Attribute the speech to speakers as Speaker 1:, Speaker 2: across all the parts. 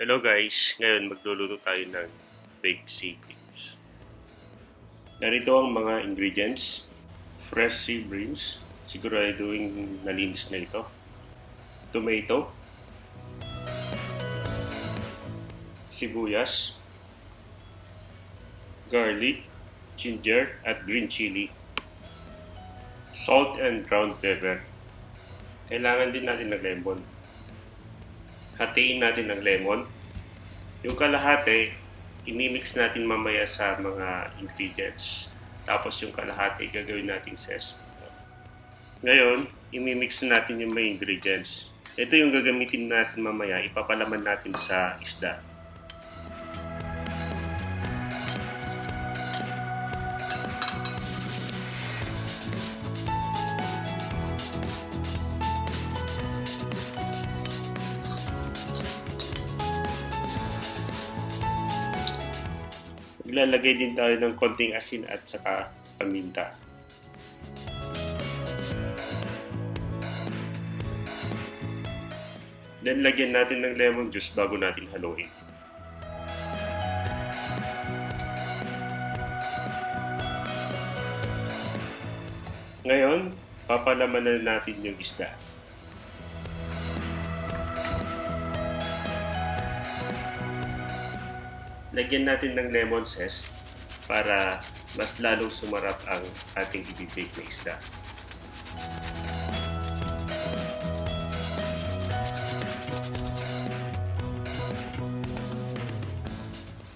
Speaker 1: Hello guys, ngayon magluluto tayo ng baked sea beans. Narito ang mga ingredients. Fresh sea beans, siguraduhin nalinis na ito. Tomato, sibuyas, garlic, ginger at green chili. Salt and ground pepper. Kailangan din natin ng lemon. Hatiin natin ng lemon. Yung kalahati, imimix natin mamaya sa mga ingredients. Tapos yung kalahati, gagawin natin zest. Ngayon, imimix natin yung mga ingredients. Ito yung gagamitin natin mamaya, ipapalaman natin sa isda. Maglalagay din tayo ng konting asin at saka paminta. Then lagyan natin ng lemon juice bago natin haluin. Ngayon, papalaman na natin yung isda. Lagyan natin ng lemon zest para mas lalong sumarap ang ating i-bake na isda.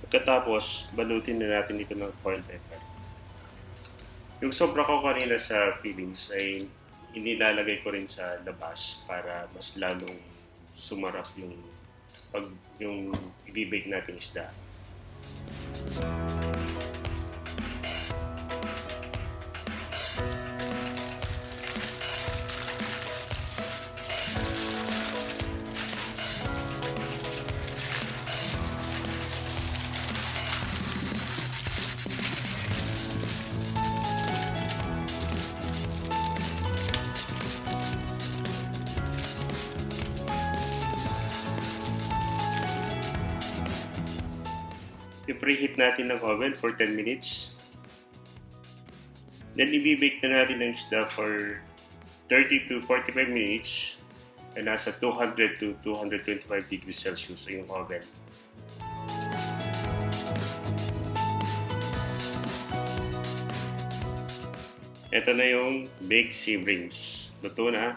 Speaker 1: Pagkatapos, balutin na natin ito ng foil paper. Yung sobra ko kanina sa fillings ay inilalagay ko rin sa labas para mas lalong sumarap yung i-bake natin isda. I-preheat natin ng oven for 10 minutes. Then i-bake na natin ng isda for 30 to 45 minutes na nasa 200 to 225 degrees Celsius yung oven. Ito na yung baked sea beans. Luto na.